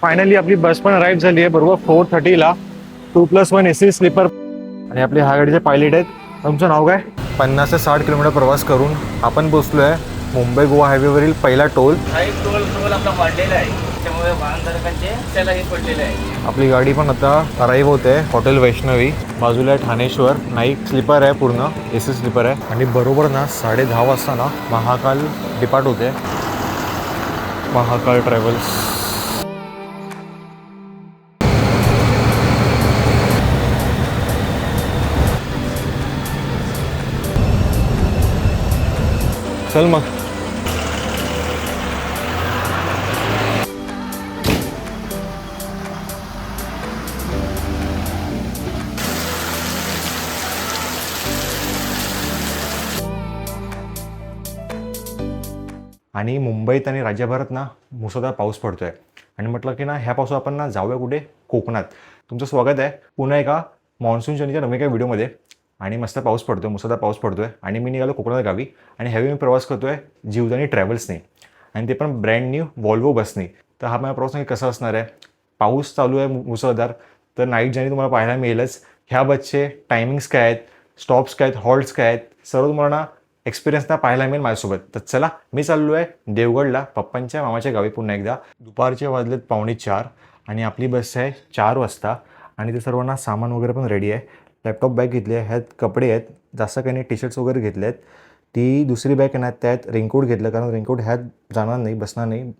Finally आपली बस पण arrive झाली आहे बरोबर 4:30ला 2+1 AC स्लीपर. आणि आपले ह्या गाडीचे पायलट आहेत. तुमचं नाव काय? 50 ते 60 किलोमीटर प्रवास करून आपण पोहोचलो आहे मुंबई गोवा हायवेवरील पहिला टोल. टोल आपला वाढलेला आहे, त्यामुळे वाहनधारकांचे त्यालाही पडलेले आहे. आपली गाडी पण आता अराईव्ह होते हॉटेल वैष्णवी. बाजूला आहे ठाणेश्वर. नाईक स्लीपर आहे, पूर्ण AC स्लीपर आहे. आणि बरोबर ना 10:30 वाजता ना महाकाल डिपार्ट होते. महाकाल ट्रॅव्हल्स. चल मग. आणि मुंबईत आणि राज्यभरात ना मुसळधार पाऊस पडतोय. आणि म्हटलं की ना ह्या पावसात आपण ना जाऊया कुठे? कोकणात. तुमचं स्वागत आहे पुन्हा एका मान्सून जर्नीच्या नवीन एका व्हिडिओमध्ये. आणि मस्त पाऊस पडतोय, मुसळधार पाऊस पडतोय. आणि मी निघालो कोकणात गावी. आणि ह्यावेळी मी प्रवास करतोय जीवदानी ट्रॅव्हल्सने. आणि ते पण ब्रँड न्यू वॉल्वो बसने. तर हा माझा प्रवास नक्की कसा असणार आहे? पाऊस चालू आहे मुसळधार, तर नाईट जर्नी तुम्हाला पाहायला मिळेलच. ह्या बसचे टायमिंग्स काय आहेत, स्टॉप्स काय आहेत, हॉल्ट्स काय आहेत, सर्व तुम्हाला एक्सपिरियन्स ना पाहायला मिळेल माझ्यासोबत. तर चला, मी चाललो आहे देवगडला, पप्पांच्या मामाच्या गावी पुन्हा एकदा. दुपारचे वाजलेत 3:45 आणि आपली बस आहे 4 वाजता. आणि ते सर्वांना सामान वगैरे पण रेडी आहे. लॅपटॉप बॅग घेतली आहे, ह्यात कपडे आहेत, जास्त काही नाही, टी शर्ट्स वगैरे घेतले आहेत. ती दुसरी बॅग आहे ना, त्यात रेनकोट घेतलं, कारण रेनकोट ह्यात जाणार नाही, बसणार नाही.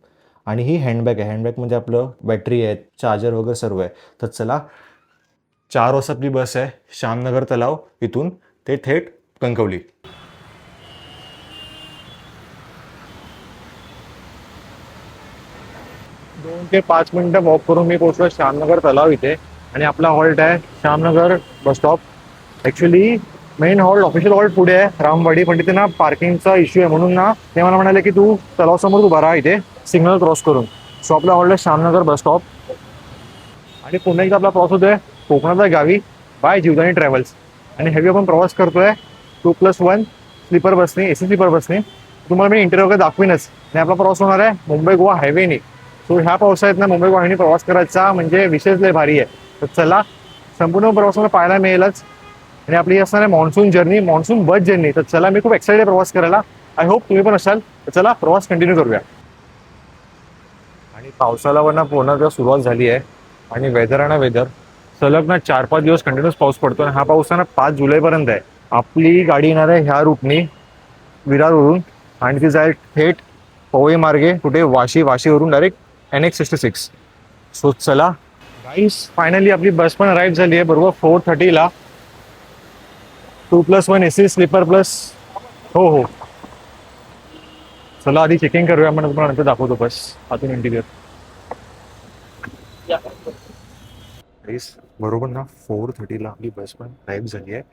आणि ही हँडबॅग आहे. हँडबॅग म्हणजे आपलं बॅटरी आहे, चार्जर वगैरे सर्व आहे. तर चला, 4 वाजता आपली बस आहे श्यामनगर तलाव, इथून ते थेट कणकवली. 2 ते 5 मिनिटं वॉक करून मी पोहोचलो श्यामनगर तलाव इथे. आणि आपला हॉल्ट आहे Shyamnagar bus stop. Actually main halt, official halt पुढे आहे रामवाडी, पण तिथे ना पार्किंगचा इश्यू आहे, म्हणून ना ते मला म्हणाले की तू तलावासमोर उभा राहा इथे सिग्नल क्रॉस करून. सो आपला हॉल्ट आहे श्यामनगर बस स्टॉप. आणि पुन्हा एकदा आपला प्रवास होतोय कोकणातल्या गावी बाय जीवदानी ट्रॅव्हल्स. आणि हेवी आपण प्रवास करतोय 2+1 स्लीपर बसने, AC स्लीपर बसने. तुम्हाला मी इंटरव्ह्यू वगैरे दाखवीनच. आणि आपला प्रवास होणार आहे मुंबई गोवा हायवेने. सो ह्या पावसाळ्यात ना मुंबई गोवा हायवेने प्रवास करायचा म्हणजे विशेष लय भारी आहे. तर चला, संपूर्ण प्रवास मला पाहायला मिळेलच. आणि आपली असणार आहे monsoon journey, monsoon bus journey. तर चला, मी खूप एक्साइटेड आहे प्रवास करायला. आय होप तुम्ही पण असाल. तर चला, प्रवास कंटिन्यू करूया. आणि पावसाला वर ना पूर्ण सुरुवात झाली आहे. आणि वेदर आहे ना, वेदर सलग ना 4-5 दिवस कंटिन्युअस पाऊस पडतो. आणि हा पाऊस आहे ना 5 जुलैपर्यंत आहे. आपली गाडी येणार आहे ह्या रूटनी विरारवरून, आणि ती जाईल थेट पवई मार्गे कुठे वाशीवरून डायरेक्ट NH66. सो चला गाईस, फायनली आपली बस पण अराईव्ह झाली आहे बरोबर 4:30ला 2+1 AC स्लीपर प्लस. हो. चला, आधी चेकिंग करूया, मग तुम्हाला नंतर दाखवतो बस आतून इंटिरियर. बरोबर ना 4:30ला आपली बस पण अराईव्ह झाली आहे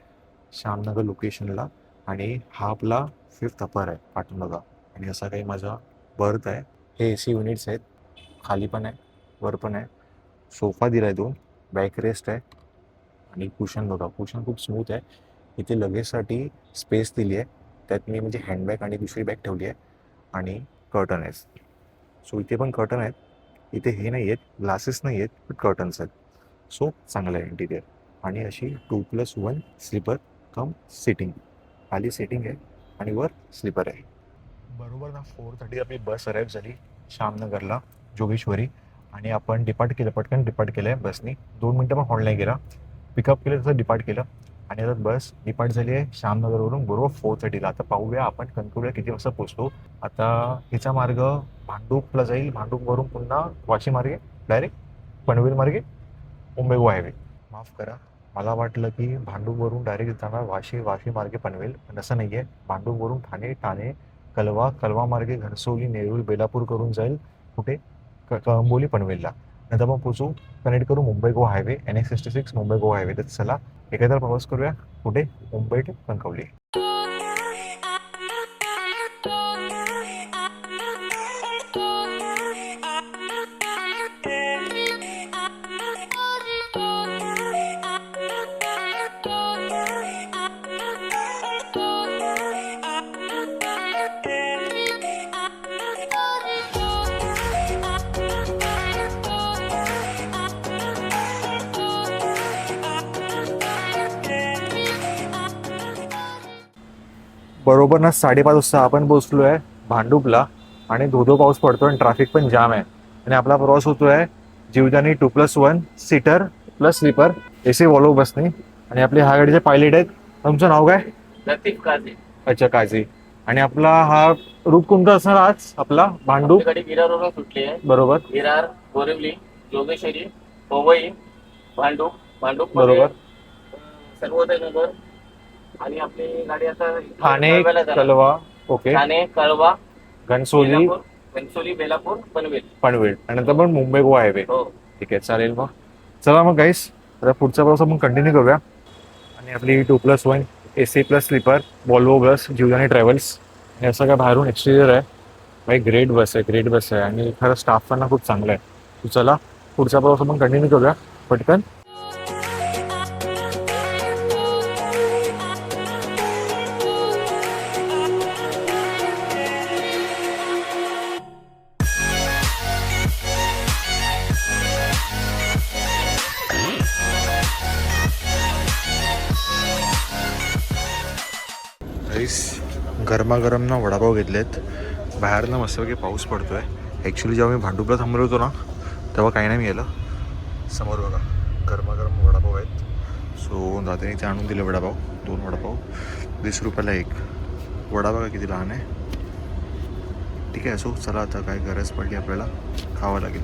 श्यामनगर लोकेशनला. आणि हा आपला 5th अपर आहे पाठून बघा. आणि असा काही माझा बर्थ आहे. हे AC युनिट्स आहेत, खाली पण आहे, वर पण आहे. सोफा दिला आहे 2, बॅक रेस्ट आहे. आणि कुशन बघा, कुशन खूप स्मूथ आहे. इथे लगेजसाठी स्पेस दिली आहे, त्यात मी म्हणजे हँडबॅग आणि दुसरी बॅग ठेवली आहे. आणि कर्टन आहे. सो इथे पण कर्टन आहेत. इथे हे नाही आहेत, ग्लासेस नाही आहेत, बट कर्टन्स आहेत. सो चांगलं आहे इंटिरियर. आणि अशी 2+1 स्लीपर कम सिटिंग. खाली सिटिंग आहे आणि वर स्लीपर आहे. बरोबर ना 4:30 आपली बस अराईव्ह झाली श्यामनगरला जोगेश्वरी. आणि आपण पटकन डिपार्ट केलं आहे बसनी. 2 मिनटं पण हॉल्ट नाही गेला. पिकअप केलं तसं डिपार्ट केलं. आणि आता बस डिपार्ट झाली आहे श्यामनगरवरून बरोबर 4:30ला. आता पाहूया आपण कणकवलीला किती वाजता पोहोचतो. आता हिचा मार्ग भांडूपला जाईल, भांडूपवरून पुन्हा वाशी मार्गे डायरेक्ट पनवेल मार्गे मुंबई गोवा हायवे. माफ करा, मला वाटलं की भांडूपवरून डायरेक्ट जाणार वाशी मार्गे पनवेल, पण असं नाही आहे. भांडूपवरून ठाणे, कलवा मार्गे घनसोली, नेरूळ, बेलापूर करून जाईल कुठे कळंबोली पनवेलला. नंतर मग पोचू, कनेक्ट करू Mumbai Goa highway, NH66 Mumbai Goa highway. तर चला, एकत्र प्रवास करूया कुठे? मुंबई ते कणकवली. बरोबर ना 5:30 वाजता आपण पोहोचलो आहे भांडूपला आणि धोधो पाऊस पडतो आणि ट्रॅफिक पण जाम आहे आणि आपला प्रवास होतोय Jivdani 2+1 seater plus sleeper AC Volvo बसने आणि आपले ह्या गाडीचे पायलट आहेत. तुमचं नाव काय? लतीफ काझी. अच्छा काझी. आणि आपला हा रूट कोणता असणार आज आपला भांडूप? आपली गाडी विरारवरून सुटली आहे. बरोबर विरार, बोरिवली, जोगेश्वरी, पवई, भांडूप. भांडूप बरोबर. सर्वोदय नगर आणि आपली गाडी आता ठाणे कळव्याला जाणार. कलवा ओके ठाणे, कळवा, घनसोली बेलापूर, घनसोली, बेलापूर, पनवेल. पनवेल आणि नंतर पण मुंबई गोवा हायवे. हो. ठीक आहे चालेल मग. चला मग गाईस आता पुढचा प्रवास आपण कंटिन्यू करूया आणि आपली 2+1 AC plus sleeper Volvo bus Jivdani travels हे असं काय बाहेरून एक्सटिरियर आहे. भाई ग्रेट बस आहे आणि खरं स्टाफ पण ना खूप चांगला आहे. तर चला पुढचा प्रवास आपण कंटिन्यू करूया पटकन. गरमागरम ना वडापाव घेतलेत. बाहेर ना मस्तपैकी पाऊस पडतोय. ॲक्च्युली जेव्हा मी भांडुपला थांबलो होतो ना तेव्हा काही नाही गेलं. समोर बघा गरमागरम वडापाव आहेत. सो दादाने ते आणून दिले वडापाव. 2 वडापाव 20 रुपयाला एक. वडा बघा किती लहान आहे. ठीक आहे. सो चला आता काय गरज पडली आपल्याला खावं लागेल.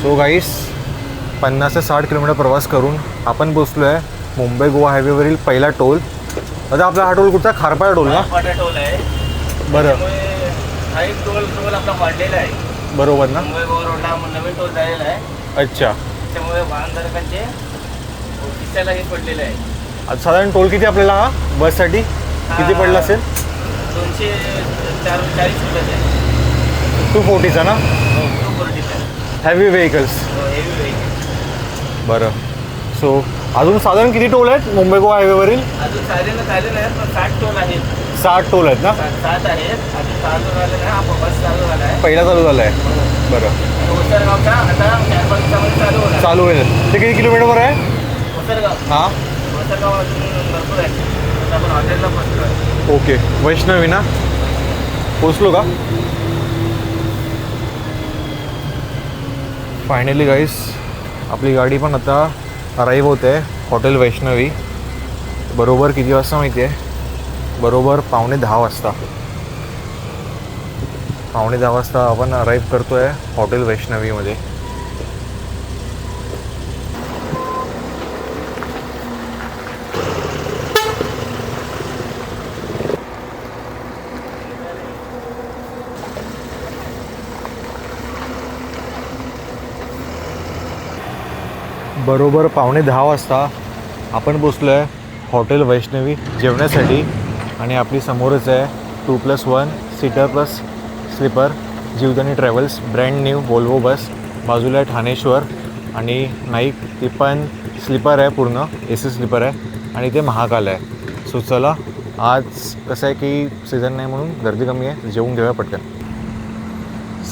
सो गाईस 50 ते 60 किलोमीटर प्रवास करून आपण पोचलो आहे मुंबई गोवा हायवेवरील पहिला टोल. आता आपला हा टोल कुठचा? खारपाडा टोल ना? खारपाडा टोल आहे. बरं त्यामुळे हा एक टोल आपला वाढलेला आहे. बरोबर ना? मुंबई गोवा रोडला नवीन टोल झालेला आहे. अच्छा. त्यामुळे वाहनधारकांचे खिशाला हे पडलेलं आहे. आता साधारण टोल किती आपल्याला हा बससाठी किती पडला असेल? 240 रुपये. 240चा ना? 240 हेवी व्हेकल्स. Heavy vehicle. बरं. सो अजून साधारण किती टोल आहेत मुंबई गोवा हायवेवरील? अजून झाले नाही पण 60 टोल आहेत. 60 टोल आहेत ना? 7 आहेत. अजून चालू झाले नाही. हा बस चालू झाला आहे. पहिला चालू झाला आहे. बरं. ओसरगावचा आता 4-5 दिवसामध्ये चालू होणार. चालू होईल. ते किती किलोमीटरवर आहे? ओसरगाव. हां ओसरगाव अजून भरपूर आहे. आता आपण हॉटेलला पोहोचलो आहे. ओके. वैष्णवी ना? पोचलो का? फायनली गाईस आपली गाडी पण आता अराईव्ह होते हॉटेल वैष्णवी. बरोबर किती वाजता माहिती आहे? बरोबर 9:45 वाजता. 9:45 वाजता आपण अराईव्ह करतो आहे हॉटेल वैष्णवीमध्ये. बरोबर 9:45 वाजता आपण पोचलो आहे हॉटेल वैष्णवी जेवण्यासाठी आणि आपली समोरच आहे 2+1 seater plus sleeper Jivdani travels brand new Volvo bus. बाजूला आहे ठाणेश्वर आणि नाईक. ती पण स्लीपर आहे पूर्ण AC स्लीपर आहे आणि ते महाकाल आहे. सो चला आज कसं आहे की सीझन नाही म्हणून गर्दी कमी आहे. जेवून घेऊया पटकन.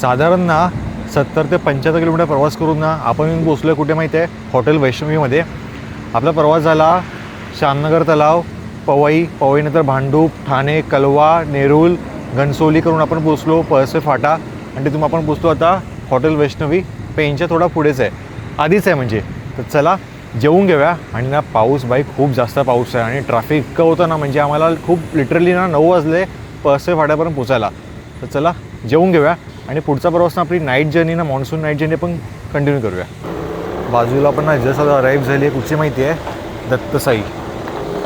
साधारण ना 70 ते 75 किलोमीटर प्रवास करून ना आपण येऊन पोचलो आहे कुठे माहिती आहे? हॉटेल वैष्णवीमध्ये. आपला प्रवास झाला श्यामनगर तलाव, पवईनंतर भांडूप, ठाणे, कलवा, नेरूल, घनसोली करून आपण पोचलो पळसे फाटा आणि तिथून आपण पोचलो आता हॉटेल वैष्णवी. पेनच्या थोडा पुढेच आहे, आधीच आहे म्हणजे. तर चला जेवून घेऊया. आणि ना पाऊस बाई खूप जास्त पाऊस आहे आणि ट्रॅफिक इतकं होतं ना म्हणजे आम्हाला खूप लिटरली ना 9 वाजले पळसे फाट्यापर्यंत पोचायला. तर चला जेवून घेऊया आणि पुढचा प्रवास ना आपली नाईट जर्नी ना मॉन्सून नाईट जर्नी पण कंटिन्यू करूया. बाजूला पण ना जस्ट आता अराईव्ह झाली आहे कुठची माहिती आहे?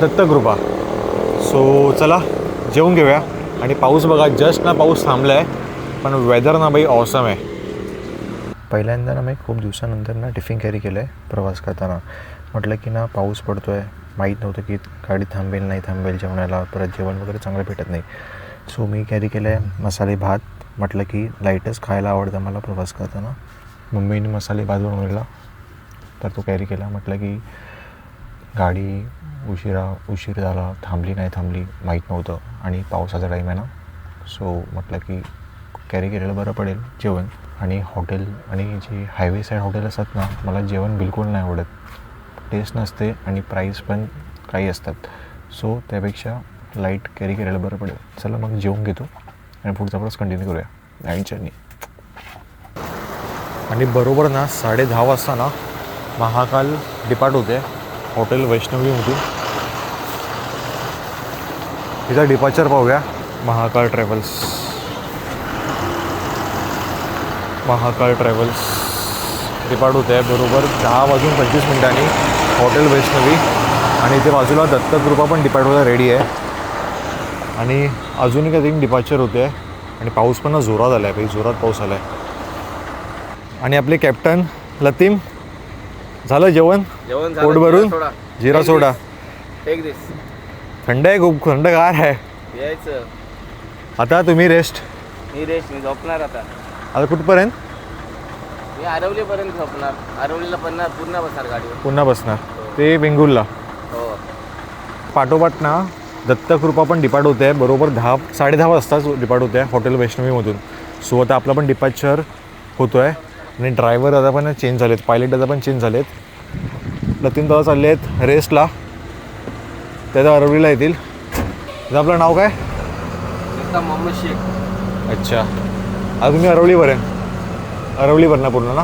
दत्तकृपा. सो चला जेवून घेऊया. आणि पाऊस बघा जस्ट ना पाऊस थांबला आहे पण वेदर ना बाई ऑसम आहे. पहिल्यांदा ना मी खूप दिवसानंतर ना टिफिन कॅरी केलं आहे प्रवास करताना. म्हटलं की ना पाऊस पडतो आहे, माहीत नव्हतं की गाडी थांबेल नाही थांबेल जेवणाला, परत जेवण वगैरे चांगलं भेटत नाही. सो मी कॅरी केलं आहे मसाले भात. म्हटलं की लाईटच खायला आवडतं मला प्रवास करताना. मम्मीने मसाले भात बनवलेला तर तो कॅरी केला. म्हटलं की गाडी उशीर झाला, थांबली नाही थांबली माहीत नव्हतं आणि पावसाचा टाईम आहे ना. सो म्हटलं की कॅरी केलेलं बरं पडेल जेवण. आणि हॉटेल आणि जे हायवे साईड हॉटेल असतात ना, मला जेवण बिलकुल नाही आवडत. टेस्ट नसते आणि प्राईस पण काही असतात. सो त्यापेक्षा लाईट कॅरी केलेलं बरं पडेल. चला मग जेवून घेतो आणि पुढचा प्रवास कंटिन्यू करूया नाईट जर्नी. आणि बरोबर ना 10:30 वाजता ना महाकाल डिपार्ट होते हॉटेल वैष्णवीमधून. तिचा डिपार्चर पाहूया. महाकाल ट्रॅव्हल्स डिपार्ट होते आहे बरोबर 10:25 हॉटेल वैष्णवी. आणि इथे बाजूला दत्तकृपा पण डिपार्ट व्हायला रेडी आहे. आणि अजूनही काही डिपार्चर होते आहे. आणि पाऊस पण ना जोरात आला आहे, काही जोरात पाऊस आला आहे. आणि आपले कॅप्टन लतीम, झालं जेवण? पोट भरून जिरा सोडा. थंड आहे, खूप थंडगार आहे. यायचं आता तुम्ही रेस्ट. मी झोपणार आता. आता कुठपर्यंत? मी आरवलीपर्यंत झोपणार. आरवलीला पुन्हा बसणार गाडीवर. पुन्हा बसणार ते वेंगुर्ला. हो. पाठोपाठ ना दत्तकृपा पण डिपार्ट होते आहे बरोबर 10-10:30 वाजताच डिपार्ट होते आहे हॉटेल वैष्णवीमधून. सो आता आपला पण डिपार्चर होतो आहे. आणि ड्रायव्हर दादा पण चेंज झालेत, पायलट दादा पण चेंज झालेत. लतीन दादा चालले आहेत रेस्टला, त्या अरवलीला येतील. दादा आपलं नाव काय? मोहम्मद शेख. अच्छा, आता तुम्ही अरवलीवर ना पूर्ण ना.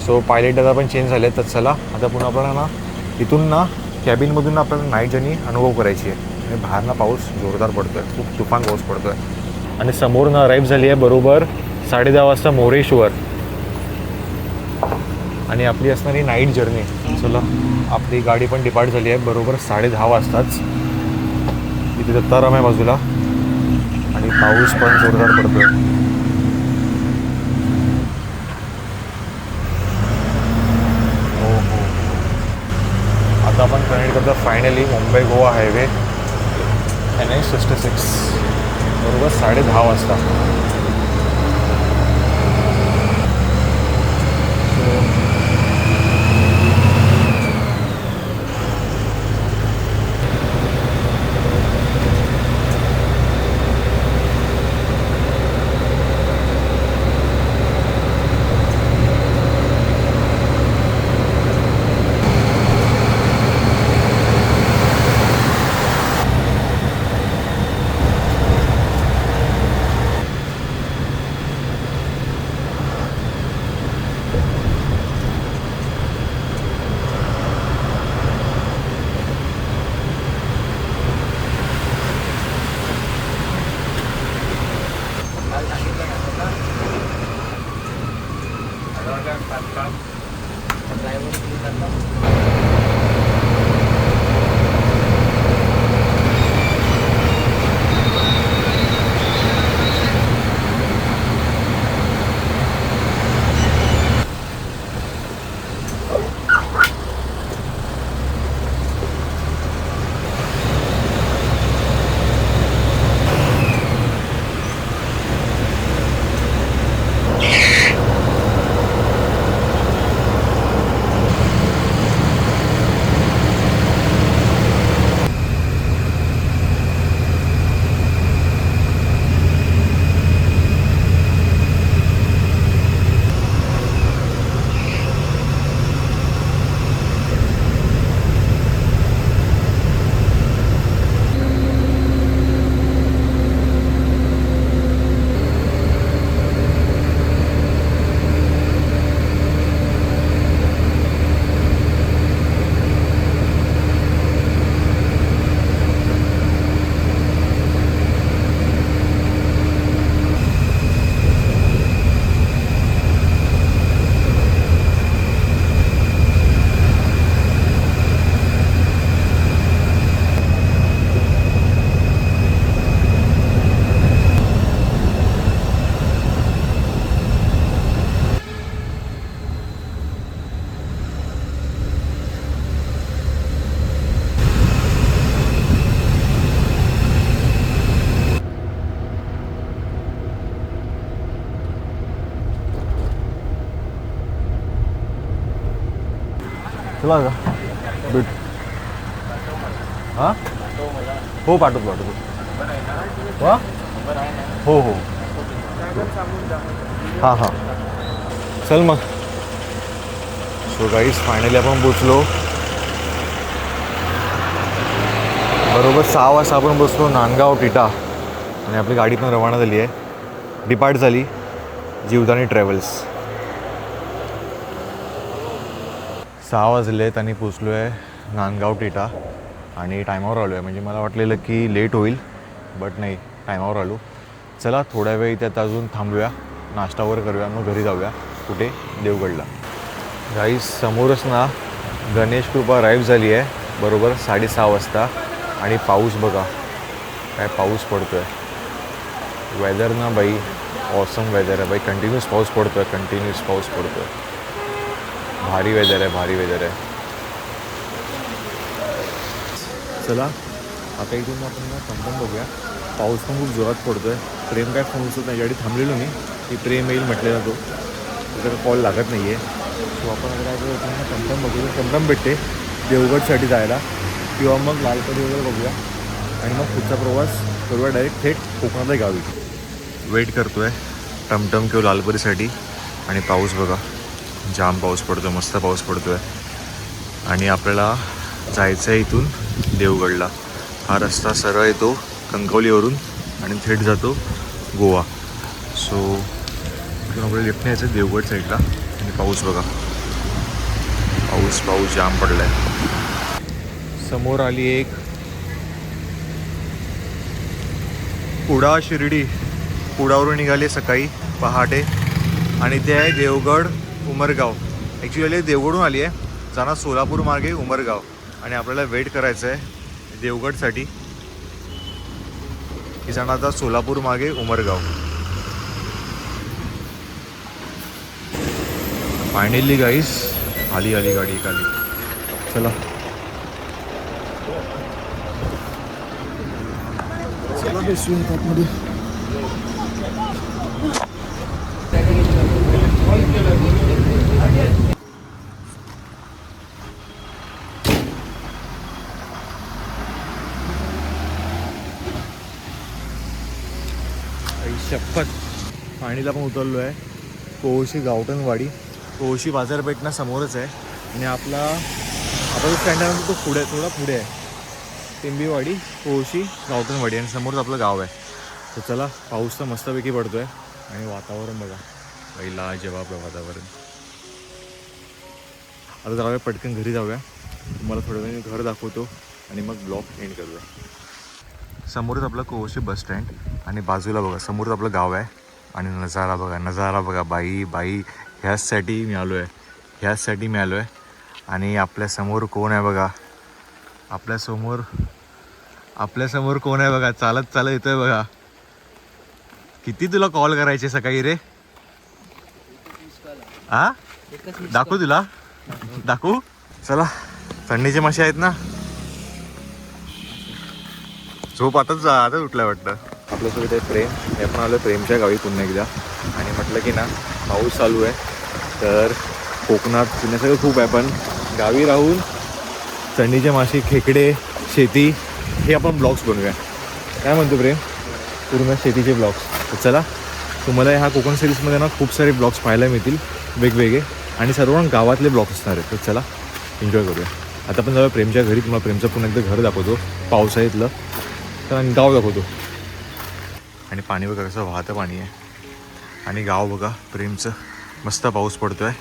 सो पायलट दादा पण चेंज झाले आहेत. तर चला आता पुन्हा आपल्याला ना इथून ना कॅबिनमधून आपल्याला नाईट जर्नी अनुभव करायची आहे. आणि बाहेर ना पाऊस जोरदार पडतो आहे, खूप तुफान पाऊस पडतो आहे. आणि समोर ना अराईव्ह झाली आहे बरोबर 10:30 वाजता मोरेश्वर. आणि आपली असणारी नाईट जर्नी. चला आपली गाडी पण डिपार्ट झाली आहे बरोबर 10:30 वाजताच. इथे दत्ताराम आहे बाजूला आणि पाऊस पण जोरदार पडतोय. हो हो, आता आपण कनेक्ट करतो finally Mumbai Goa highway NH-66 बरोबर 10:30 वाजता. चला का भेट हां हो पाठवतो वा हो हो हां हां चल मग. सो गाईज फायनली आपण पोचलो. बरोबर 6 वाजता आपण बसलो नांदगाव टिटा आणि आपली गाडी पण रवाना झाली आहे. डिपार्ट झाली जीवदानी ट्रॅव्हल्स. 6 वाजलेत आणि पोचलो आहे नांदगाव टिटा आणि टायमावर आलो आहे. म्हणजे मला वाटलेलं की लेट होईल बट नाही, टायमावर आलो. चला थोड्या वेळ इथे आता अजून थांबूया, नाश्ता वगैरे करूया, मग घरी जाऊया. कुठे? देवगडला. गाईस समोरच ना गणेश कृपा अराईव्ह झाली आहे बरोबर 6:30 वाजता. आणि पाऊस बघा काय पाऊस पडतो आहे. वेदर ना बाई ऑसम वेदर आहे बाई. कंटिन्यूस पाऊस पडतो आहे, कंटिन्यूस पाऊस पडतो आहे. भारी वेदर आहे, भारी वेदर आहे. चला आता इथून आपण ना टमटम बघूया. पाऊस पण खूप जोरात पडतो आहे. ट्रेन काय फोन उचलत नाही. यासाठी थांबलेलो मी की ट्रेन येईल म्हटलेला तो, त्याचा कॉल लागत नाही आहे. सो आपण काय करू टमटम बघूया. टमटम भेटते देवगडसाठी जायला किंवा मग लालपरी वगैरे बघूया आणि मग पुढचा प्रवास करूया डायरेक्ट थेट कोकणातल्या गावी. वेट करतो आहे टमटम किंवा लालपरीसाठी. आणि पाऊस बघा जाम पाऊस पडतो आहे, मस्त पाऊस पडतो आहे. आणि आपल्याला जायचं आहे इथून देवगडला. हा रस्ता सरळ येतो कणकवलीवरून आणि थेट जातो गोवा. सो इथून आपल्याला लिफ्टने यायचं आहे देवगड साईडला. आणि पाऊस बघा पाऊस जाम पडला आहे. समोर आली एक कुडा शिर्डी. कुडावरून निघाली सकाळी पहाटे आणि ते आहे देवगड उमरगाव. ॲक्च्युली देवगडून आली आहे, जाणार सोलापूर मार्गे उमरगाव. आणि आपल्याला वेट करायचं आहे देवगडसाठी की जाणार आता सोलापूर मार्गे उमरगाव. फायनली गाईस आली गाडी एक आली. चला बेसून आतमध्ये. शपथ पाणीला पण उतरलो आहे. कोळशी गावठणवाडी. कोळशी बाजारपेठ ना समोरच आहे आणि आपला जो स्टँड आहे तो पुढे थोडा पुढे आहे. टिंबीवाडी कोळशी गावठणवाडी आणि समोरच आपलं गाव आहे. तर चला पाऊस तर मस्तपैकी पडतो आहे आणि वातावरण बघा पहिला जवाब वातावरण. आता जाऊया पटकन घरी जाऊया. तुम्हाला थोड्या वेळ घर दाखवतो आणि मग ब्लॉग एंड करूया. समोरच आपलं कोळशी बस स्टँड आणि बाजूला बघा समोरच आपलं गाव आहे. आणि नजारा बघा बाई ह्याचसाठी मी आलो आहे. आणि आपल्यासमोर कोण आहे बघा. आपल्यासमोर कोण आहे बघा. चालत येतोय बघा. किती तुला कॉल करायचे सकाळी रे. हा दाखवू तुला दाखवू. चला थंडीचे मासे आहेत ना. झोप आताच उठलाय वाटतं. आपल्यासोबत आहे प्रेम. हे आपण आलो प्रेमच्या गावी पुन्हा एकदा. आणि म्हटलं की ना पाऊस चालू आहे तर कोकणात फिरण्यासारखं खूप आहे. पण गावी राहून थंडीचे मासे खेकडे शेती हे आपण ब्लॉग्स बनवूया. काय म्हणतो प्रेम? पूर्ण शेतीचे ब्लॉग्स. तर चला तुम्हाला ह्या कोकण सिरीजमध्ये ना खूप सारे ब्लॉग्स पाहायला मिळतील वेगवेगळे आणि सर्व गावातले ब्लॉग्स असणार आहेत. तर चला एन्जॉय करूया. आता आपण जाऊया प्रेमच्या घरी. तुम्हाला प्रेमचं पुन्हा एकदा घर दाखवतो पावसाळ्यातलं. तर गाव दाखवतो. आणि पाणी बघा कसं वाहतं पाणी आहे. आणि गाव बघा प्रेमचं. मस्त पाऊस पडतो आहे,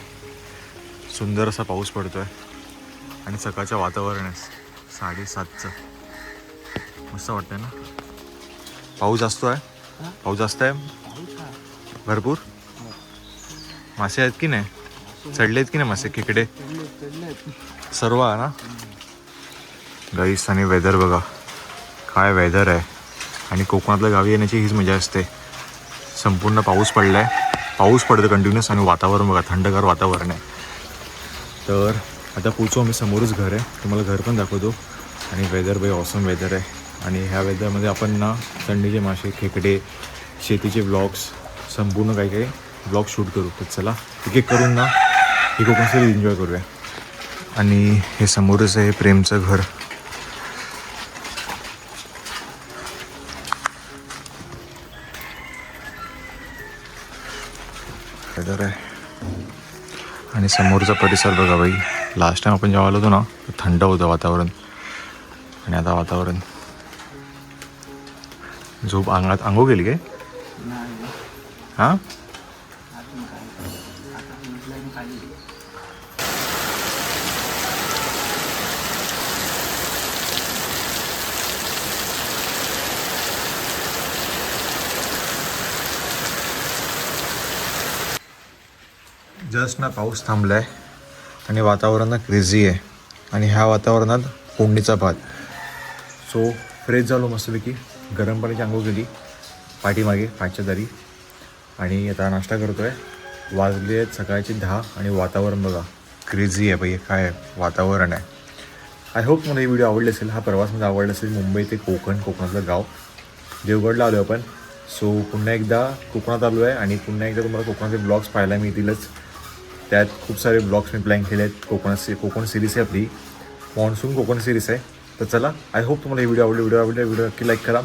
सुंदर असा पाऊस पडतो आहे. आणि सकाळचं वातावरण आहे 7:30चं. मस्त वाटतं ना. पाऊस जास्त आहे भरपूर. मासे आहेत की नाही? चढलेत की नाही मासे? खेकडे सर्व आहे ना गाईस. आणि वेदर बघा काय वेदर आहे. आणि कोकणातल्या गावी येण्याची हीच मजा असते. संपूर्ण पाऊस पडला आहे, पाऊस पडतो कंटिन्युअस. आणि वातावरण बघा थंडगार वातावरण आहे. तर आता पोचू आम्ही. समोरच घर आहे, तुम्हाला घर पण दाखवतो. आणि वेदर बाई ऑसम वेदर आहे. आणि ह्या वेदरमध्ये आपण ना थंडीचे मासे खेकडे शेतीचे ब्लॉग्स संपूर्ण काही ब्लॉग शूट करू. तर चला एक एक करून ना ही कोकण सिरीज एन्जॉय करूया. आणि हे समोरच आहे प्रेमचं घर. वेदर आहे आणि समोरचा परिसर बघा बाई. लास्ट टाइम आपण जेव्हा आलो होतो ना थंड होतं वातावरण आणि आता वातावरण. झोप अंगात अंघोळ गेली काय? हां जस्ट ना पाऊस थांबला आहे आणि वातावरण ना क्रेझी आहे. आणि ह्या वातावरणात फोडणीचा भात. सो फ्रेश झालो मस्तपैकी. गरम पाण्याची आंघोळ केली पाठीमागे पाठच्या दारी आणि आता नाश्ता करतो आहे. वाजले आहेत सकाळचे 10 आणि वातावरण बघा क्रेझी आहे बाई. काय वातावरण आहे. आय होप मला ही व्हिडिओ आवडली असेल. हा प्रवास मला आवडला असेल. मुंबई ते कोकणातलं गाव देवगडला आलो आपण. सो पुन्हा एकदा कोकणात आलो आहे आणि पुन्हा एकदा तुम्हाला कोकणाचे ब्लॉग्स पाहायला मिळतीलच. त्यात खूप सारे ब्लॉग्स मी प्लॅन केले आहेत. कोकण सिरीज आहे आपली. मॉन्सून कोकण सिरीज आहे. तर चला आय होप तुम्हाला ही व्हिडिओ आवडली. व्हिडिओ नक्की लाईक करा.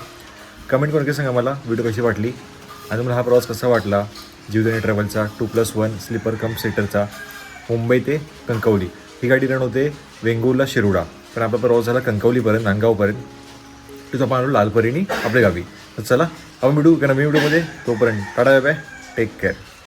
कमेंट करून सांगा मला व्हिडिओ कशी वाटली आणि तुम्हाला हा प्रवास कसा वाटला. जीवदानी ट्रॅव्हलचा 2+1 स्लीपर कम सीटरचा मुंबई ते कणकवली. ही गाडी रन होते वेंगुर्ला शिरोडा. पण आपला प्रवास झाला कणकवलीपर्यंत नांदगावपर्यंत. तिथं आपण आलो लालपरीनी आपल्या गावी. तर चला आपण भेटू का नवीन व्हिडिओमध्ये. तोपर्यंत tata bye bye. Take care.